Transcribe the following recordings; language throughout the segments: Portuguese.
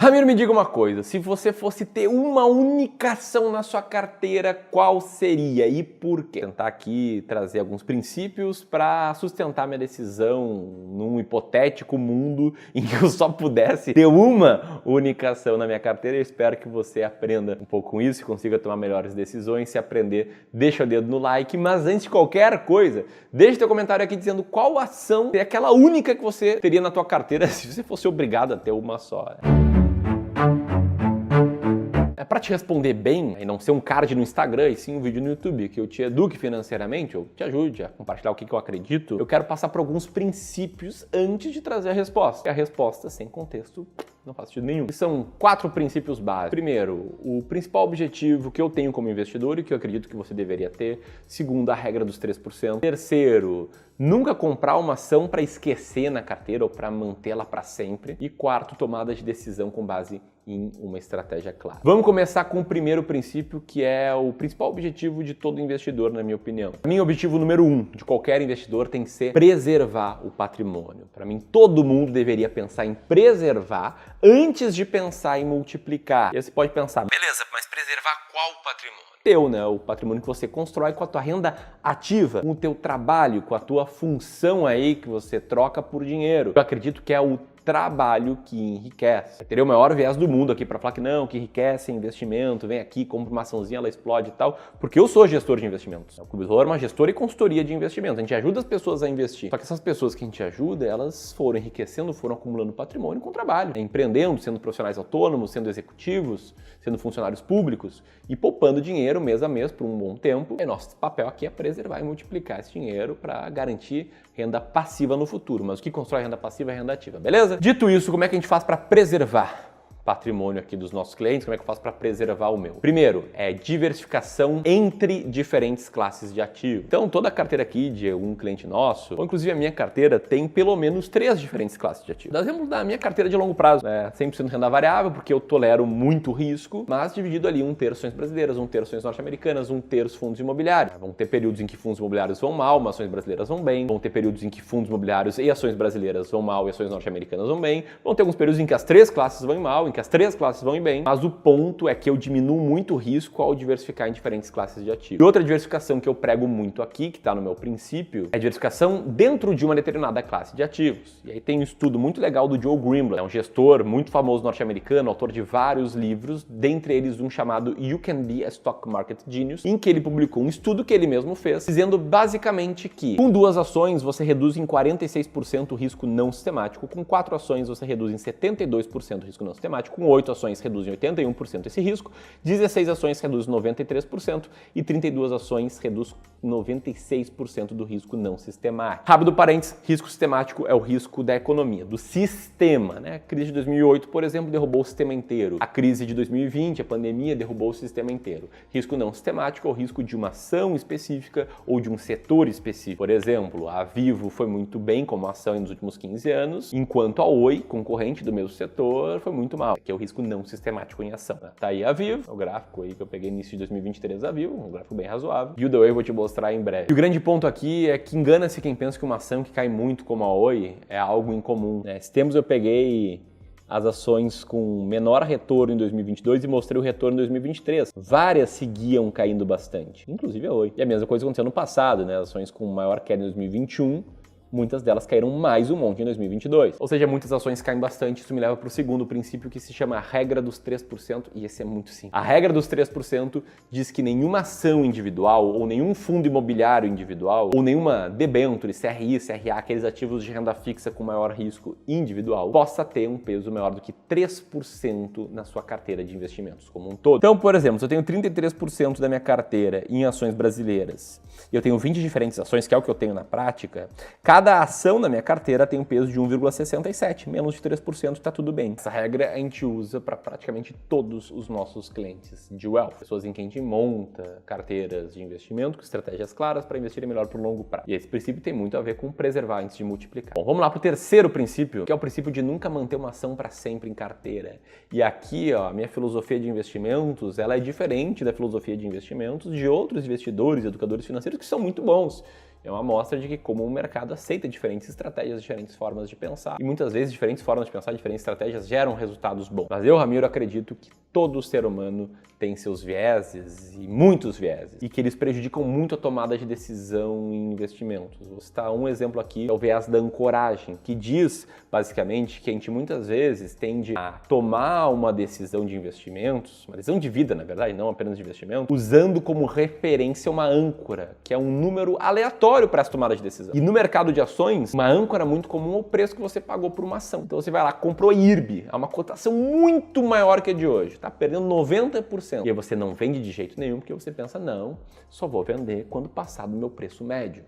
Ramiro, me diga uma coisa, se você fosse ter uma única ação na sua carteira, qual seria e por quê? Vou tentar aqui trazer alguns princípios para sustentar minha decisão num hipotético mundo em que eu só pudesse ter uma única ação na minha carteira. Eu espero que você aprenda um pouco com isso e consiga tomar melhores decisões. Se aprender, deixa o dedo no like, mas antes de qualquer coisa, deixa teu comentário aqui dizendo qual ação é aquela única que você teria na tua carteira se você fosse obrigado a ter uma só. Para te responder bem e não ser um card no Instagram e sim um vídeo no YouTube que eu te eduque financeiramente, ou te ajude a compartilhar o que eu acredito, eu quero passar por alguns princípios antes de trazer a resposta. E a resposta sem contexto não faz sentido nenhum. E são 4 princípios básicos. Primeiro, o principal objetivo que eu tenho como investidor e que eu acredito que você deveria ter. Segundo, a regra dos 3%. Terceiro, nunca comprar uma ação para esquecer na carteira ou para mantê-la para sempre. E quarto, tomada de decisão com base em uma estratégia clara. Vamos começar com o primeiro princípio, que é o principal objetivo de todo investidor, na minha opinião. Para mim, o objetivo número 1 de qualquer investidor tem que ser preservar o patrimônio. Para mim, todo mundo deveria pensar em preservar antes de pensar em multiplicar. E aí você pode pensar, beleza, mas preservar qual patrimônio? Teu, né? O patrimônio que você constrói com a tua renda ativa, com o teu trabalho, com a tua função aí que você troca por dinheiro. Eu acredito que é o trabalho que enriquece. Eu teria o maior viés do mundo aqui para falar que não, que enriquece é investimento, vem aqui, compra uma açãozinha, ela explode e tal, porque eu sou gestor de investimentos. O Clube do Valor é uma gestora e consultoria de investimentos. A gente ajuda as pessoas a investir. Só que essas pessoas que a gente ajuda, elas foram enriquecendo, foram acumulando patrimônio com trabalho, empreendendo, sendo profissionais autônomos, sendo executivos, sendo funcionários públicos e poupando dinheiro mês a mês por um bom tempo. E nosso papel aqui é preservar e multiplicar esse dinheiro para garantir renda passiva no futuro. Mas o que constrói renda passiva é renda ativa, beleza? Dito isso, como é que a gente faz para preservar patrimônio aqui dos nossos clientes? Como é que eu faço para preservar o meu? Primeiro, é diversificação entre diferentes classes de ativo. Então, toda a carteira aqui de algum cliente nosso, ou inclusive a minha carteira, tem pelo menos 3 diferentes classes de ativo. Dá exemplo da minha carteira de longo prazo, 100% renda variável, porque eu tolero muito risco, mas dividido ali 1/3 ações brasileiras, 1/3 ações norte-americanas, 1/3 fundos imobiliários. Vão ter períodos em que fundos imobiliários vão mal, mas ações brasileiras vão bem. Vão ter períodos em que fundos imobiliários e ações brasileiras vão mal e ações norte-americanas vão bem. Vão ter alguns períodos em que as 3 classes vão mal, que as 3 classes vão ir bem, mas o ponto é que eu diminuo muito o risco ao diversificar em diferentes classes de ativo. E outra diversificação que eu prego muito aqui, que está no meu princípio, é a diversificação dentro de uma determinada classe de ativos. E aí tem um estudo muito legal do Joe Greenblatt, é um gestor muito famoso norte-americano, autor de vários livros, dentre eles um chamado You Can Be a Stock Market Genius, em que ele publicou um estudo que ele mesmo fez, dizendo basicamente que com 2 ações você reduz em 46% o risco não sistemático, com 4 ações você reduz em 72% o risco não sistemático, com 8 ações reduzem 81% esse risco, 16 ações reduzem 93% e 32 ações reduzem 96% do risco não sistemático. Rápido parênteses, risco sistemático é o risco da economia, do sistema, né? A crise de 2008, por exemplo, derrubou o sistema inteiro. A crise de 2020, a pandemia, derrubou o sistema inteiro. Risco não sistemático é o risco de uma ação específica ou de um setor específico. Por exemplo, a Vivo foi muito bem como ação nos últimos 15 anos, enquanto a Oi, concorrente do mesmo setor, foi muito mal, que é o risco não sistemático em ação. Tá aí a Vivo, o gráfico aí que eu peguei início de 2023 da Vivo, um gráfico bem razoável. E o da Oi eu vou te mostrar em breve. E o grande ponto aqui é que engana-se quem pensa que uma ação que cai muito como a Oi é algo incomum, né? Esses tempos eu peguei as ações com menor retorno em 2022 e mostrei o retorno em 2023. Várias seguiam caindo bastante, inclusive a Oi. E a mesma coisa aconteceu no passado, né? As ações com maior queda em 2021, muitas delas caíram mais um monte em 2022. Ou seja, muitas ações caem bastante. Isso me leva para o segundo princípio, que se chama a regra dos 3%, e esse é muito simples. A regra dos 3% diz que nenhuma ação individual, ou nenhum fundo imobiliário individual, ou nenhuma debenture, CRI, CRA, aqueles ativos de renda fixa com maior risco individual, possa ter um peso maior do que 3% na sua carteira de investimentos como um todo. Então, por exemplo, se eu tenho 33% da minha carteira em ações brasileiras, e eu tenho 20 diferentes ações, que é o que eu tenho na prática, cada ação na minha carteira tem um peso de 1,67, menos de 3%, tá tudo bem. Essa regra a gente usa para praticamente todos os nossos clientes de wealth, pessoas em quem a gente monta carteiras de investimento com estratégias claras para investir melhor por longo prazo. E esse princípio tem muito a ver com preservar antes de multiplicar. Bom, vamos lá para o terceiro princípio, que é o princípio de nunca manter uma ação para sempre em carteira. E aqui, ó, a minha filosofia de investimentos, ela é diferente da filosofia de investimentos de outros investidores, educadores financeiros que são muito bons. É uma amostra de que como o mercado aceita diferentes estratégias, diferentes formas de pensar. E muitas vezes diferentes formas de pensar, diferentes estratégias geram resultados bons. Mas eu, Ramiro, acredito que todo ser humano tem seus vieses e muitos vieses. E que eles prejudicam muito a tomada de decisão em investimentos. Vou citar um exemplo aqui, é o viés da ancoragem, que diz, basicamente, que a gente muitas vezes tende a tomar uma decisão de investimentos, uma decisão de vida, na verdade, não apenas de investimento, usando como referência uma âncora, que é um número aleatório para essa tomada de decisão. E no mercado de ações, uma âncora muito comum é o preço que você pagou por uma ação. Então você vai lá, comprou IRB, é uma cotação muito maior que a de hoje, tá perdendo 90%. E aí você não vende de jeito nenhum, porque você pensa, não, só vou vender quando passar do meu preço médio.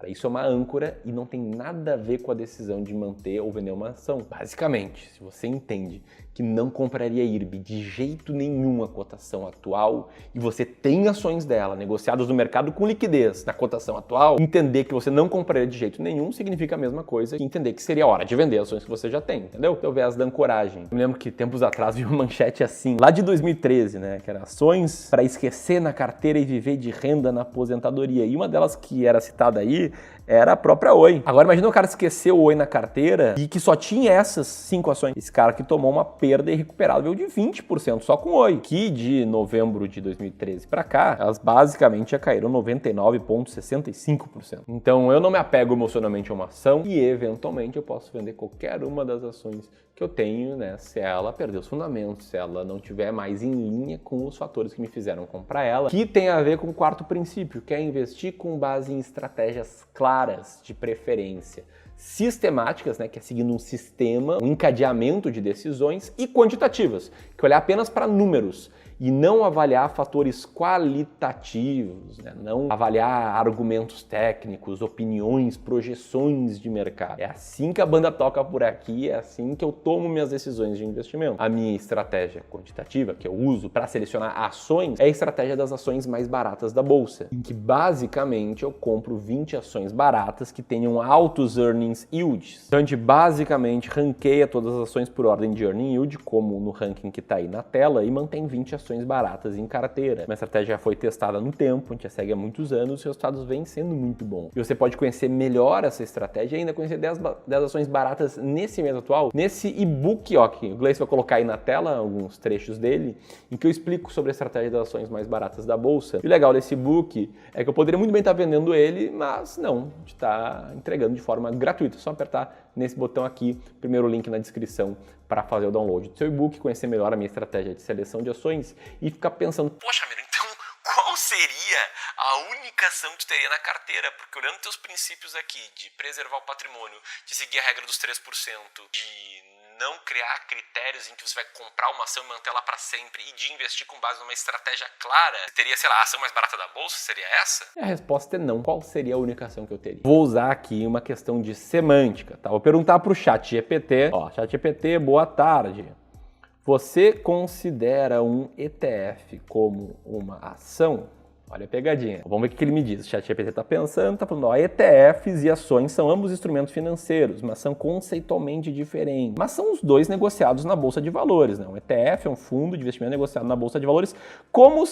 Isso é uma âncora e não tem nada a ver com a decisão de manter ou vender uma ação. Basicamente, se você entende que não compraria IRB de jeito nenhum a cotação atual e você tem ações dela negociadas no mercado com liquidez na cotação atual, entender que você não compraria de jeito nenhum significa a mesma coisa que entender que seria hora de vender ações que você já tem, entendeu? Então, o viés da ancoragem. Eu me lembro que tempos atrás vi uma manchete assim, lá de 2013, né, que era ações para esquecer na carteira e viver de renda na aposentadoria. E uma delas que era citada aí era a própria Oi. Agora imagina o cara esquecer o Oi na carteira e que só tinha essas 5 ações. Esse cara que tomou uma perda irrecuperável de 20% só com Oi, que de novembro de 2013 para cá, elas basicamente já caíram 99,65%. Então eu não me apego emocionalmente a uma ação e eventualmente eu posso vender qualquer uma das ações que eu tenho, né, se ela perder os fundamentos, se ela não tiver mais em linha com os fatores que me fizeram comprar ela, que tem a ver com o quarto princípio, que é investir com base em estratégias claras de preferência, sistemáticas, né, que é seguindo um sistema, um encadeamento de decisões, e quantitativas, que olhar apenas para números e não avaliar fatores qualitativos, né? Não avaliar argumentos técnicos, opiniões, projeções de mercado. É assim que a banda toca por aqui, é assim que eu tomo minhas decisões de investimento. A minha estratégia quantitativa, que eu uso para selecionar ações, é a estratégia das ações mais baratas da bolsa, em que basicamente eu compro 20 ações baratas que tenham altos earnings yields. Então a gente basicamente ranqueia todas as ações por ordem de earning yield, como no ranking que está aí na tela, e mantém 20 ações baratas em carteira. Uma estratégia já foi testada no tempo, a gente já segue há muitos anos, os resultados vêm sendo muito bons. E você pode conhecer melhor essa estratégia e ainda conhecer 10 ações baratas nesse mês atual, nesse e-book, ó, que o Gleice vai colocar aí na tela, alguns trechos dele, em que eu explico sobre a estratégia das ações mais baratas da bolsa. E o legal desse e-book é que eu poderia muito bem estar vendendo ele, mas não, a gente está entregando de forma gratuita, é só apertar nesse botão aqui, primeiro link na descrição, para fazer o download do seu e-book, conhecer melhor a minha estratégia de seleção de ações e ficar pensando, poxa, Ramiro, então qual seria a única ação que tu teria na carteira? Porque olhando teus princípios aqui de preservar o patrimônio, de seguir a regra dos 3%, de não criar critérios em que você vai comprar uma ação e manter ela para sempre e de investir com base numa estratégia clara, teria, sei lá, a ação mais barata da bolsa? Seria essa? E a resposta é não. Qual seria a única ação que eu teria? Vou usar aqui uma questão de semântica, tá? Vou perguntar para o ChatGPT. Ó, ChatGPT, boa tarde. Você considera um ETF como uma ação? Olha a pegadinha. Vamos ver o que ele me diz. O ChatGPT está pensando, está falando, ó, ETFs e ações são ambos instrumentos financeiros, mas são conceitualmente diferentes. Mas são os dois negociados na Bolsa de Valores, né? Um ETF é um fundo de investimento negociado na Bolsa de Valores como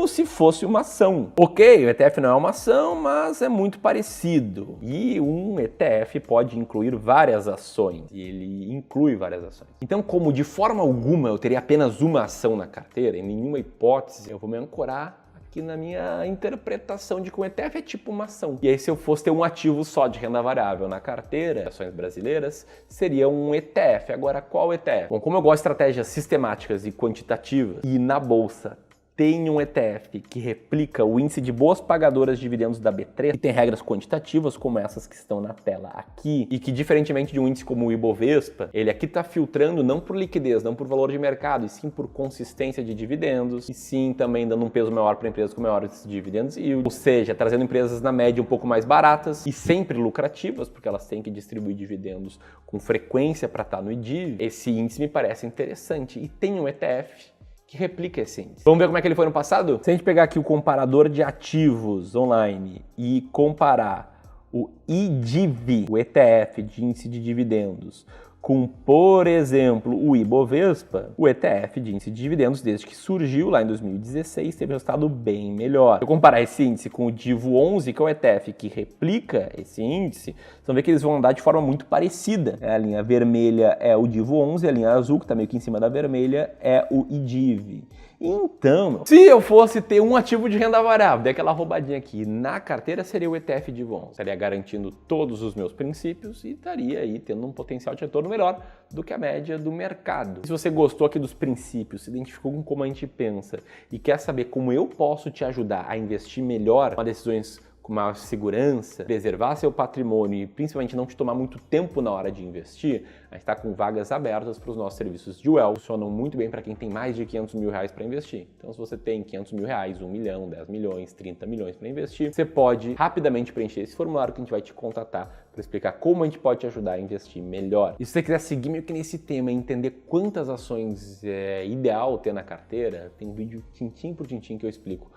se fosse uma ação. Ok, o ETF não é uma ação, mas é muito parecido. E um ETF pode incluir várias ações. E ele inclui várias ações. Então, como de forma alguma eu teria apenas uma ação na carteira, em nenhuma hipótese, eu vou me ancorar aqui na minha interpretação de que um ETF é tipo uma ação. E aí, se eu fosse ter um ativo só de renda variável na carteira, ações brasileiras, seria um ETF. Agora, qual ETF? Bom, como eu gosto de estratégias sistemáticas e quantitativas, e na bolsa tem um ETF que replica o índice de boas pagadoras de dividendos da B3, que tem regras quantitativas como essas que estão na tela aqui, e que diferentemente de um índice como o Ibovespa, ele aqui está filtrando não por liquidez, não por valor de mercado, e sim por consistência de dividendos, e sim também dando um peso maior para empresas com maiores dividendos yield, ou seja, trazendo empresas na média um pouco mais baratas e sempre lucrativas, porque elas têm que distribuir dividendos com frequência para estar no IDIV. Esse índice me parece interessante e tem um ETF que replica esse índice. Vamos ver como é que ele foi no passado? Se a gente pegar aqui o comparador de ativos online e comparar o IDIV, o ETF de índice de dividendos, com, por exemplo, o Ibovespa, o ETF de índice de dividendos, desde que surgiu lá em 2016, teve um resultado bem melhor. Se eu comparar esse índice com o Divo 11, que é o ETF que replica esse índice, vocês vão ver que eles vão andar de forma muito parecida. A linha vermelha é o Divo 11, a linha azul, que está meio que em cima da vermelha, é o IDIV. Então, se eu fosse ter um ativo de renda variável, der aquela roubadinha aqui na carteira, seria o ETF Divo 11. Estaria garantindo todos os meus princípios e estaria aí tendo um potencial de retorno melhor do que a média do mercado. Se você gostou aqui dos princípios, se identificou com como a gente pensa e quer saber como eu posso te ajudar a investir melhor, tomar decisões com maior segurança, preservar seu patrimônio e principalmente não te tomar muito tempo na hora de investir, a gente está com vagas abertas para os nossos serviços de Wealth. Funcionam muito bem para quem tem mais de 500 mil reais para investir. Então, se você tem 500 mil reais, 1 milhão, 10 milhões, 30 milhões para investir, você pode rapidamente preencher esse formulário que a gente vai te contatar para explicar como a gente pode te ajudar a investir melhor. E se você quiser seguir meio que nesse tema e entender quantas ações é ideal ter na carteira, tem um vídeo tintim por tintim que eu explico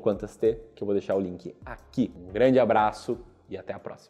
quantas ter, que eu vou deixar o link aqui. Um grande abraço e até a próxima.